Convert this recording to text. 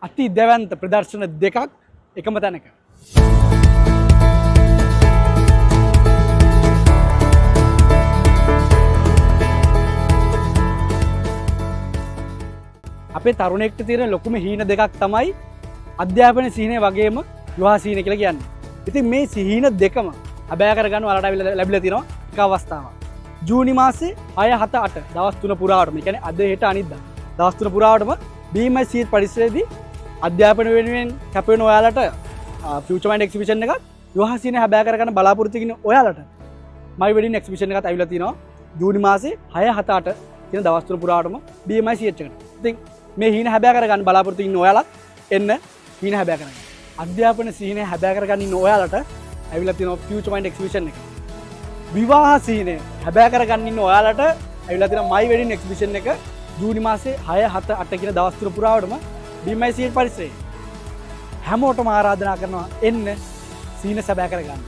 අති දැවැන්ත ප්‍රදර්ශන දෙකක් එකම තැනක. අපේ තරුණයෙක්ට තියෙන ලොකුම හීන දෙකක් තමයි අධ්‍යාපන සිහිනය වගේම විවාහ සිහිනය කියලා කියන්නේ. ඉතින් මේ සිහින දෙකම අබෑ කරගන්න ඔයාලට ලැබිලා තියෙනවා එක අවස්ථාවක්. ජූනි මාසේ 6 7 8 දවස් 3 පුරාවටම, ඒ කියන්නේ අද හෙට අනිද්දා දවස් 3 පුරාවටම BMC පරිසරයේදී අධ්‍යාපන වෙනුවෙන් කැපවෙන ඔයාලට ෆියුචර් මයින්ඩ් එක්සිබිෂන් එකක් විවාහ සිහිනය හැබෑ කරගන්න බලාපොරොත්තු වෙන ඔයාලට මයි වෙඩින් එක්සිබිෂන් එකක් ඇවිල්ලා තිනවා ජූනි මාසේ 6 7 8 කියන දවස් 3 පුරාවටම BMC එකට. ඉතින් මේ හීන හැබෑ කරගන්න බලාපොරොත්තු ඉන්න ඔයාලත් එන්න හීන හැබෑ කරගන්න. අධ්‍යාපන සිහිනය හැබෑ කරගන්න ඉන්න ඔයාලට ඇවිල්ලා තියෙනවා ෆියුචර් මයින්ඩ් එක්සිබිෂන් එක. විවාහ සිහිනය හැබෑ කරගන්න ඉන්න ඔයාලට ඇවිල්ලා තියෙනවා මයි වෙඩින් එක්සිබිෂන් එක ජූනි මාසේ 6 7 8 කියන දවස් 3 පුරාවටම BMC පරිසරයේ. හැමෝටම ආරාධනා කරනවා එන්න සීන සැබෑ කරගන්න.